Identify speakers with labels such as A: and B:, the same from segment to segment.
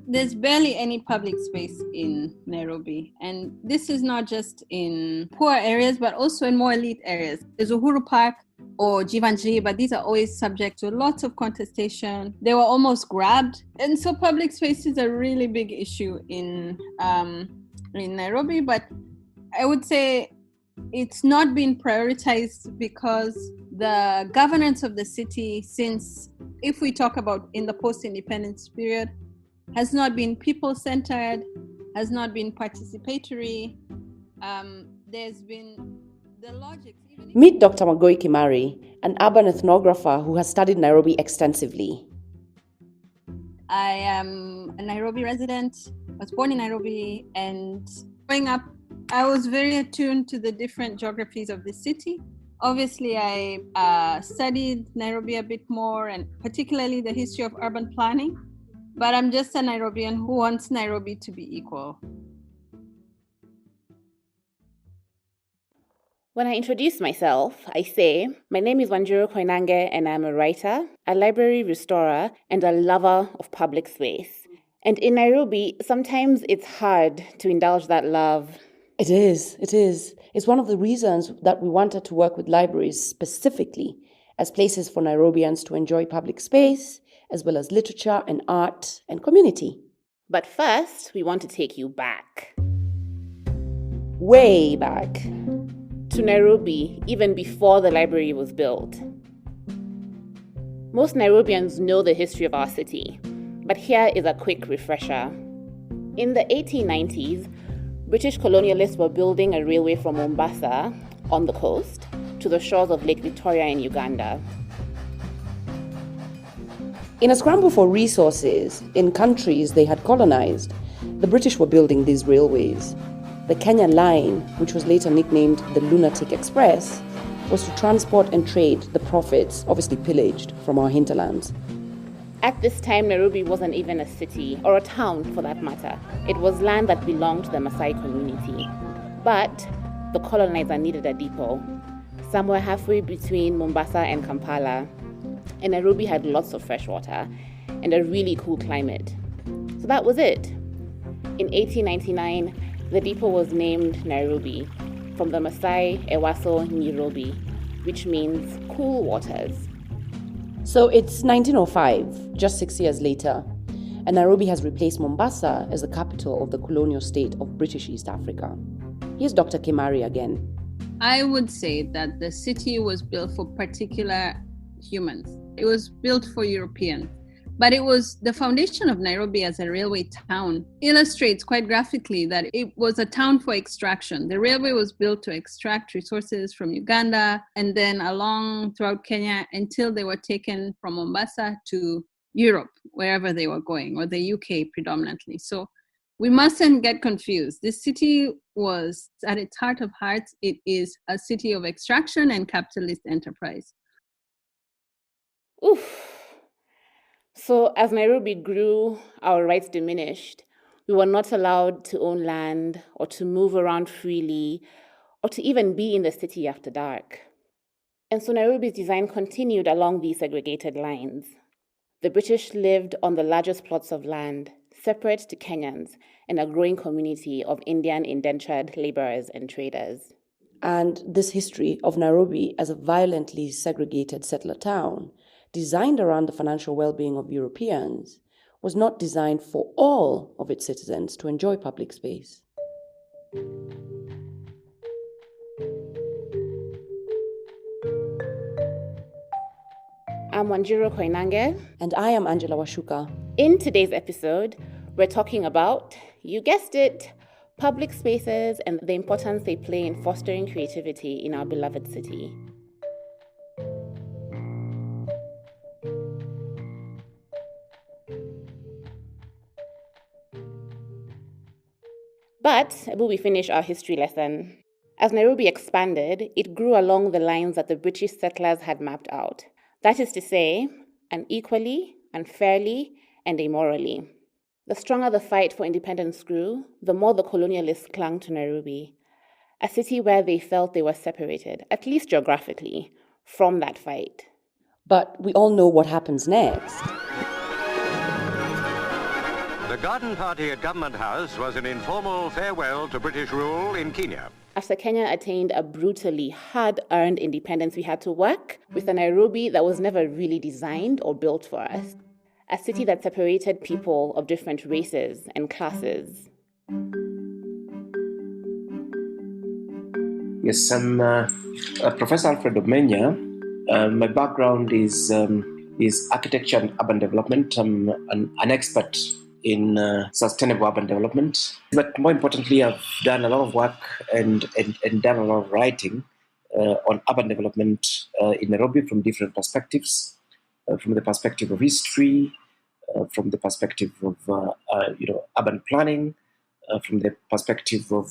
A: there's barely any public space in Nairobi. And this is not just in poor areas, but also in more elite areas. There's Uhuru Park or Jivanji, but these are always subject to lots of contestation. They were almost grabbed. And so public space is a really big issue in Nairobi, but I would say it's not been prioritized because the governance of the city, since if we talk about in the post-independence period, has not been people-centered, has not been participatory. There's been the logic.
B: Meet Dr Wangui Kimari, an urban ethnographer who has studied Nairobi extensively.
A: I am a Nairobi resident. I was born in Nairobi, and growing up, I was very attuned to the different geographies of the city. Obviously, I studied Nairobi a bit more, and particularly the history of urban planning. But I'm just a Nairobian who wants Nairobi to be equal.
C: When I introduce myself, I say, my name is Wanjiru Koinange and I'm a writer, a library restorer, and a lover of public space. And in Nairobi, sometimes it's hard to indulge that love.
B: It is. It's one of the reasons that we wanted to work with libraries specifically as places for Nairobians to enjoy public space, as well as literature and art and community.
C: But first, we want to take you back.
B: Way back.
C: To Nairobi, even before the library was built. Most Nairobians know the history of our city, but here is a quick refresher. In the 1890s, British colonialists were building a railway from Mombasa, on the coast, to the shores of Lake Victoria in Uganda.
B: In a scramble for resources in countries they had colonized, the British were building these railways. The Kenya Line, which was later nicknamed the Lunatic Express, was to transport and trade the profits, obviously pillaged, from our hinterlands.
C: At this time, Nairobi wasn't even a city, or a town for that matter. It was land that belonged to the Maasai community. But the colonizer needed a depot, somewhere halfway between Mombasa and Kampala. And Nairobi had lots of fresh water and a really cool climate. So that was it. In 1899, the depot was named Nairobi, from the Maasai Ewaso Nairobi, which means cool waters.
B: So it's 1905, just 6 years later, and Nairobi has replaced Mombasa as the capital of the colonial state of British East Africa. Here's Dr. Kimari again.
A: I would say that the city was built for particular humans. It was built for Europeans. But it was the foundation of Nairobi as a railway town illustrates quite graphically that it was a town for extraction. The railway was built to extract resources from Uganda and then along throughout Kenya until they were taken from Mombasa to Europe, wherever they were going, or the UK predominantly. So we mustn't get confused. This city was, at its heart of hearts, it is a city of extraction and capitalist enterprise.
C: Oof. So as Nairobi grew, our rights diminished. We were not allowed to own land or to move around freely or to even be in the city after dark. And so Nairobi's design continued along these segregated lines. The British lived on the largest plots of land, separate to Kenyans and a growing community of Indian indentured laborers and traders.
B: And this history of Nairobi as a violently segregated settler town, designed around the financial well-being of Europeans, was not designed for all of its citizens to enjoy public space.
C: I'm Wanjiru Koinange.
B: And I am Angela Wachuka.
C: In today's episode, we're talking about, you guessed it, public spaces and the importance they play in fostering creativity in our beloved city. But will we finish our history lesson? As Nairobi expanded, it grew along the lines that the British settlers had mapped out. That is to say, unequally, unfairly, and immorally. The stronger the fight for independence grew, the more the colonialists clung to Nairobi, a city where they felt they were separated, at least geographically, from that fight.
B: But we all know what happens next.
D: The The garden party at Government House was an informal farewell to British rule in Kenya.
C: After Kenya attained a brutally hard-earned independence, we had to work with a Nairobi that was never really designed or built for us. A city that separated people of different races and classes.
E: Yes, I'm Professor Alfred Omenya. My background is architecture and urban development. I'm an expert in sustainable urban development. But more importantly, I've done a lot of work and done a lot of writing on urban development in Nairobi from different perspectives, from the perspective of history, from the perspective of urban planning, from the perspective of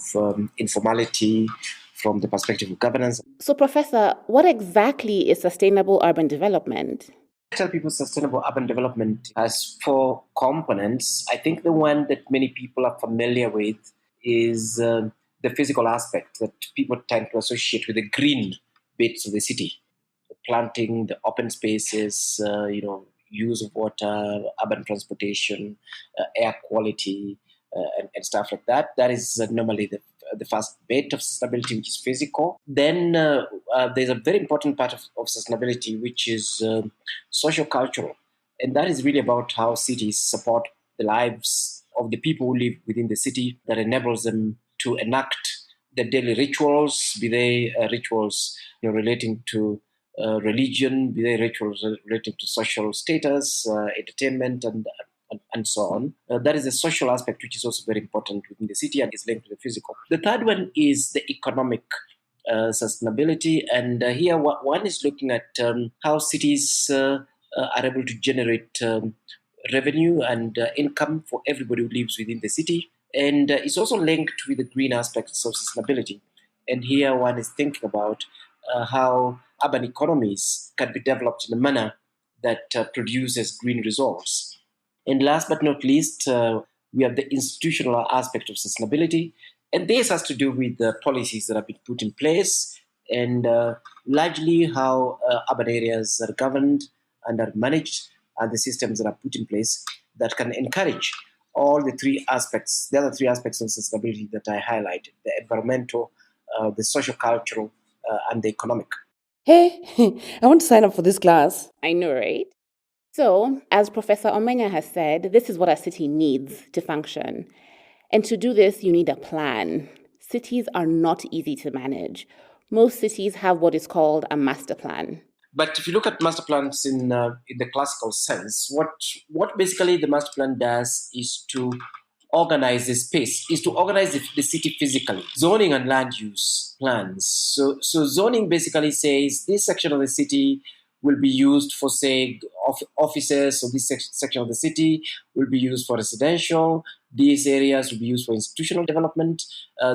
E: informality, from the perspective of governance.
C: So, Professor, what exactly is sustainable urban development?
E: I tell people sustainable urban development has 4 components. I think the one that many people are familiar with is the physical aspect that people tend to associate with the green bits of the city. The planting, the open spaces, use of water, urban transportation, air quality, and stuff like that. That is normally the first bit of sustainability, which is physical. Then there's a very important part of sustainability, which is socio-cultural. And that is really about how cities support the lives of the people who live within the city, that enables them to enact their daily rituals, be they rituals relating to religion, be they rituals relating to social status, entertainment, and so on. That is the social aspect, which is also very important within the city and is linked to the physical. The third one is the economic sustainability. And here one is looking at how cities are able to generate revenue and income for everybody who lives within the city. And it's also linked with the green aspects of sustainability. And here one is thinking about how urban economies can be developed in a manner that produces green results. And last but not least, we have the institutional aspect of sustainability. And this has to do with the policies that have been put in place and largely how urban areas are governed and are managed, and the systems that are put in place that can encourage all the 3 aspects, the other 3 aspects of sustainability that I highlighted: the environmental, the socio-cultural, and the economic.
B: Hey, I want to sign up for this class.
C: I know, right? So, as Professor Omenya has said, this is what a city needs to function. And to do this, you need a plan. Cities are not easy to manage. Most cities have what is called a master plan.
E: But if you look at master plans in the classical sense, what basically the master plan does is to organize the space, is to organize the city physically. Zoning and land use plans. So zoning basically says this section of the city will be used for, say, offices, so this section of the city will be used for residential, these areas will be used for institutional development,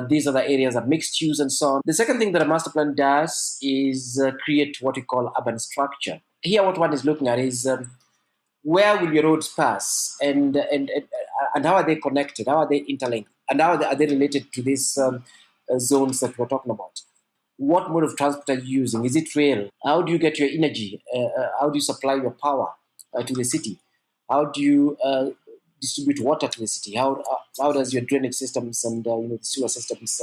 E: these other areas are mixed use and so on. The second thing that a master plan does is create what we call urban structure. Here what one is looking at is where will your roads pass and how are they connected, how are they interlinked, and how are they related to these zones that we're talking about. What mode of transport are you using? Is it rail? How do you get your energy? How do you supply your power to the city? How do you distribute water to the city? How does your drainage systems and the sewer systems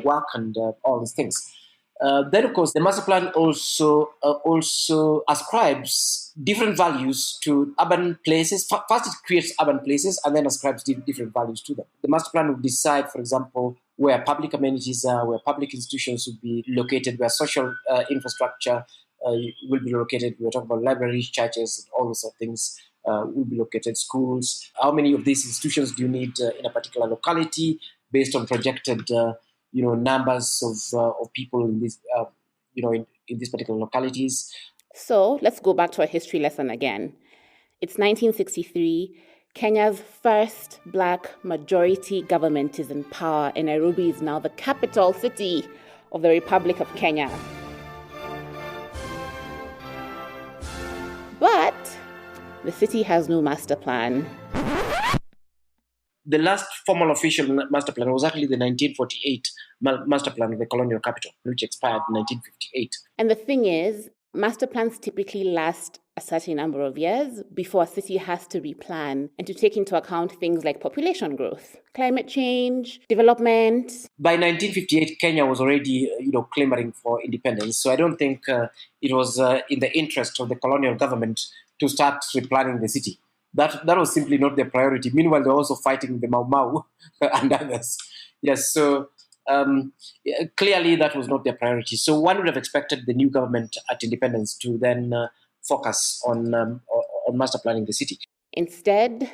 E: work and all these things? Then, of course, the master plan also ascribes different values to urban places. First, it creates urban places and then ascribes different values to them. The master plan will decide, for example, where public amenities are, where public institutions will be located, where social infrastructure will be located. We're talking about libraries, churches, and all those sort of things will be located, schools. How many of these institutions do you need in a particular locality based on projected numbers of people in this in these particular localities.
C: So let's go back to a history lesson again. It's 1963. Kenya's first Black majority government is in power, and Nairobi is now the capital city of the Republic of Kenya. But the city has no master plan.
E: The last formal official master plan was actually the 1948 master plan of the colonial capital, which expired in 1958.
C: And the thing is, master plans typically last a certain number of years before a city has to replan and to take into account things like population growth, climate change, development.
E: By 1958, Kenya was already, clamoring for independence. So I don't think it was in the interest of the colonial government to start replanning the city. That was simply not their priority. Meanwhile, they're also fighting the Mau Mau and others. Yes, so clearly that was not their priority. So one would have expected the new government at independence to then focus on master planning the city.
C: Instead,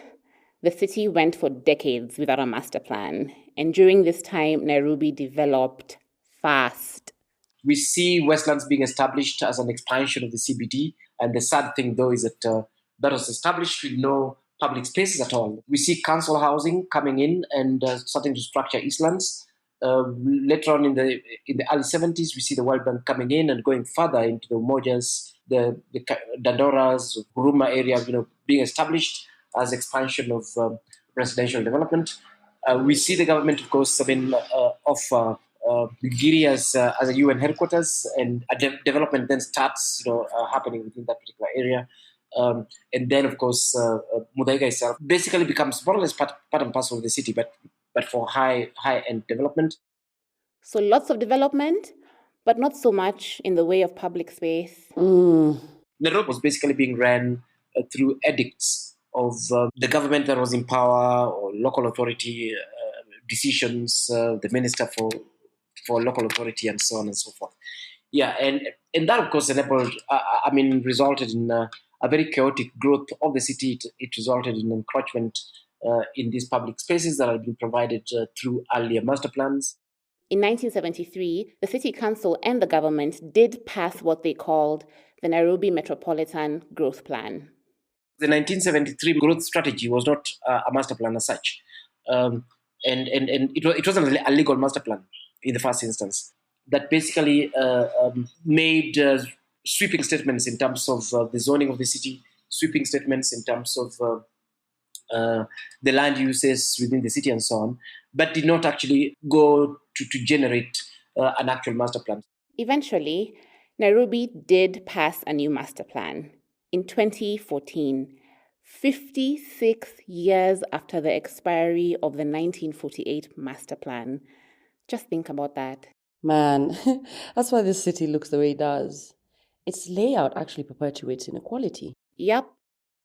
C: the city went for decades without a master plan. And during this time, Nairobi developed fast.
E: We see Westlands being established as an expansion of the CBD. And the sad thing, though, is that that was established with no public spaces at all. We see council housing coming in and starting to structure Eastlands. Later on in the early 70s, we see the World Bank coming in and going further into the Umojas, the Dandoras, Huruma area, being established as expansion of residential development. We see the government, of course, of Giri as a UN headquarters, and a development then starts, happening within that particular area. And then, of course, Muthaiga itself basically becomes more or less part and parcel of the city, but for high-end development.
C: So lots of development, but not so much in the way of public space.
E: Nairobi was basically being ran through edicts of the government that was in power, or local authority decisions, the minister for local authority, and so on and so forth. Yeah, and that, of course, resulted in a very chaotic growth of the city. It resulted in encroachment in these public spaces that had been provided through earlier master plans.
C: In 1973, the City Council and the government did pass what they called the Nairobi Metropolitan Growth Plan.
E: The 1973 growth strategy was not a master plan as such. And it wasn't a legal master plan in the first instance. That basically made sweeping statements in terms of the zoning of the city, sweeping statements in terms of the land uses within the city and so on, but did not actually go to generate an actual master plan.
C: Eventually, Nairobi did pass a new master plan in 2014, 56 years after the expiry of the 1948 master plan. Just think about that.
B: Man, that's why this city looks the way it does. Its layout actually perpetuates inequality.
C: Yep.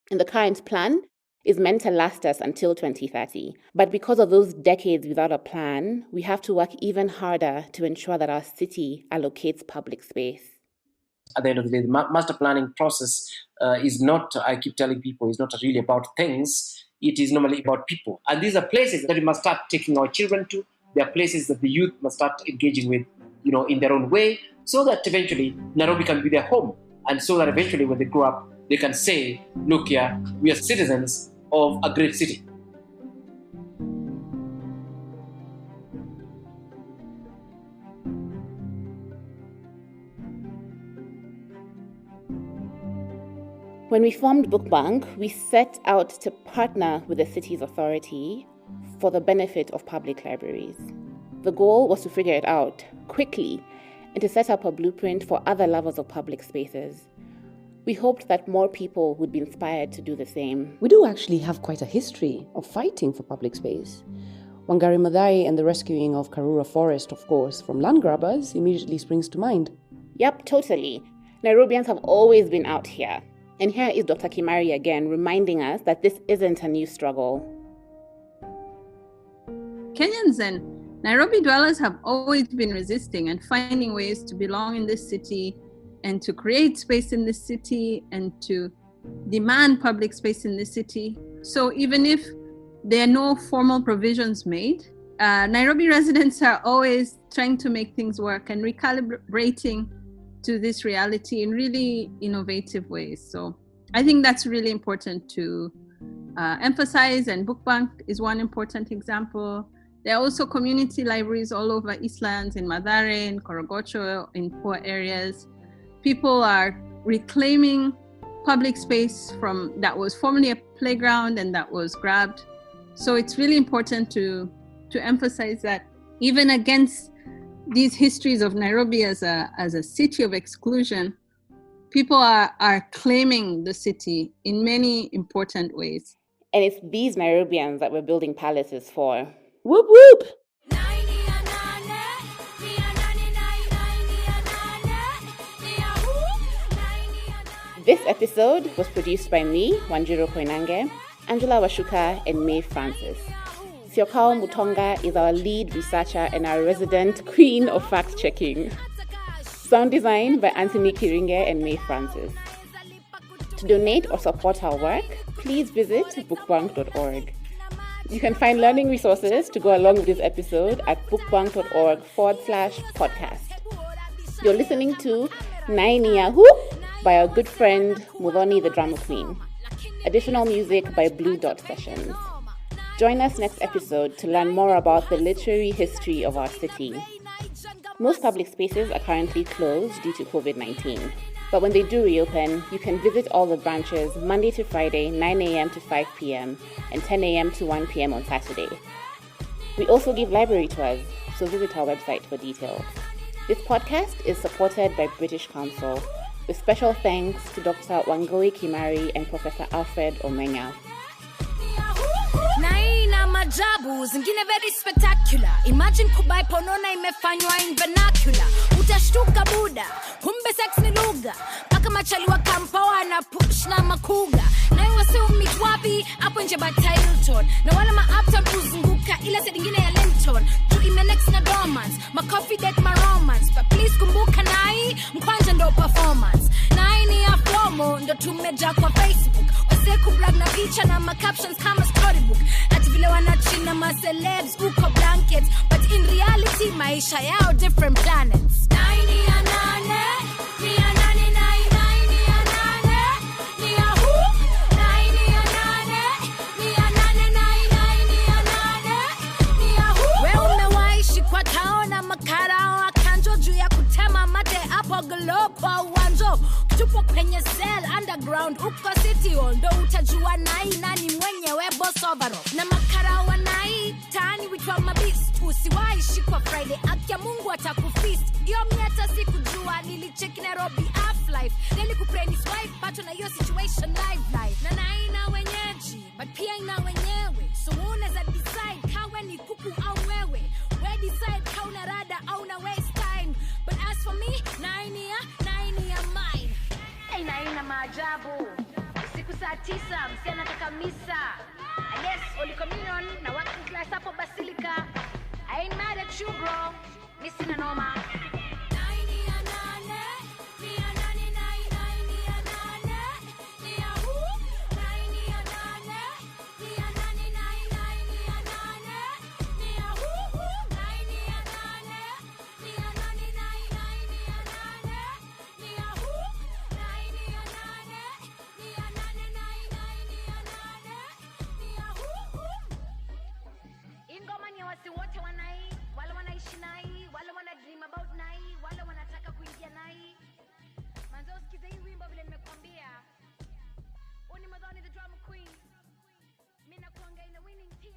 C: And the current plan is meant to last us until 2030. But because of those decades without a plan, we have to work even harder to ensure that our city allocates public space.
E: At the end of the day, the master planning process is not, I keep telling people, is not really about things. It is normally about people. And these are places that we must start taking our children to. They are places that the youth must start engaging with, in their own way, so that eventually Nairobi can be their home. And so that eventually when they grow up, they can say, look here, we are citizens of a great city.
C: When we formed Bunk, we set out to partner with the city's authority for the benefit of public libraries. The goal was to figure it out quickly and to set up a blueprint for other lovers of public spaces. We hoped that more people would be inspired to do the same.
B: We do actually have quite a history of fighting for public space. Wangari Maathai and the rescuing of Karura Forest, of course, from land grabbers immediately springs to mind.
C: Yep, totally. Nairobians have always been out here. And here is Dr. Kimari again, reminding us that this isn't a new struggle.
A: Kenyans and Nairobi dwellers have always been resisting and finding ways to belong in this city and to create space in this city and to demand public space in this city. So even if there are no formal provisions made, Nairobi residents are always trying to make things work and recalibrating to this reality in really innovative ways. So I think that's really important to emphasize, and Bunk is one important example. There are also community libraries all over Eastlands, in Mathare, in Korogocho, in poor areas. People are reclaiming public space from that was formerly a playground and that was grabbed. So it's really important to emphasize that even against these histories of Nairobi as a city of exclusion, People are claiming the city in many important ways.
C: And it's these Nairobians that we're building palaces for. Whoop whoop! This episode was produced by me, Wanjiru Koinange, Angela Wachuka, and May Francis. Siokao Mutonga is our lead researcher and our resident queen of fact-checking. Sound design by Anthony Kiringe and May Francis. To donate or support our work, please visit bookbunk.org. You can find learning resources to go along with this episode at bookbunk.org/podcast. You're listening to Nainiahu by our good friend Mudhoni the Drama Queen. Additional music by Blue Dot Sessions. Join us next episode to learn more about the literary history of our city. Most public spaces are currently closed due to COVID-19. But when they do reopen, you can visit all the branches Monday to Friday, 9 a.m. to 5 p.m. and 10 a.m. to 1 p.m. on Saturday. We also give library tours, so visit our website for details. This podcast is supported by British Council, with special thanks to Dr Wangui Kimari and Professor Alfred Omenya.
F: Naina majabu, zingine very spectacular. Imagine kubai ponona imefanywa in vernacular. Utashtuka buda, kumbe sex ni lugha. Paka machali wa kampa wana push na makuga. Na iwa si umit wapi, hapo nje bata Hilton. Na wala ma-uptown kuzunguka, ila side ingine ya Linton. Tu imenex na dormants, ma-coffee date ma-romance. But please kumbuka nai, mkwanja ndo performance. Nai ni ya promo, ndo tumeja kwa Facebook. Kublog na picha na ma-captions kama storybook. Ati vile wanachina ma-celebs uko blankets. But in reality, maisha yao different planets. Naini ya nane, ni ya nane, naini ya nane, ni ya hu. Naini ya nane, ni ya nane, naini ya nane, ni ya hu. We umewaishi kwa tao na makarao akanjo juu ya kutema mate hapo glow kwa uwanjo. Tupo kwenye cell underground uko city hall ndo utajua nai nani mwenyewe boss overall na makara wa nai tani witwa mabist usiwaishi kwa Friday akia Mungu atakufist hiyo miata sikujua nilicheck Nairobi aflife nilikupray swipe pato na hiyo situation live na nai na wenyeji but pia ina wenyewe so unaweza decide kawe ni kuku au wewe we decide kauna rada au na waste time but as for me nai ni ya mine Naina maajabu siku saa 9 msiana kaka misa yes Holy Communion na working class hapo Basilica I ain't mad at you bro misi na noma Naini ya nane ni ya nane naini ya nane ni ya hu naini ya nane ni ya nane naini ya nane ni ya hu naini ya nane ni ya nane naini ya nane ni ya hu wasi wote wanai wale wanaishi nai wale wana dream about nai wale wanataka kuingia nai manzo usikize hii wimbo vile nimekuambia Uni Mudhoni the Drama Queen mimi nakuanga in a winning team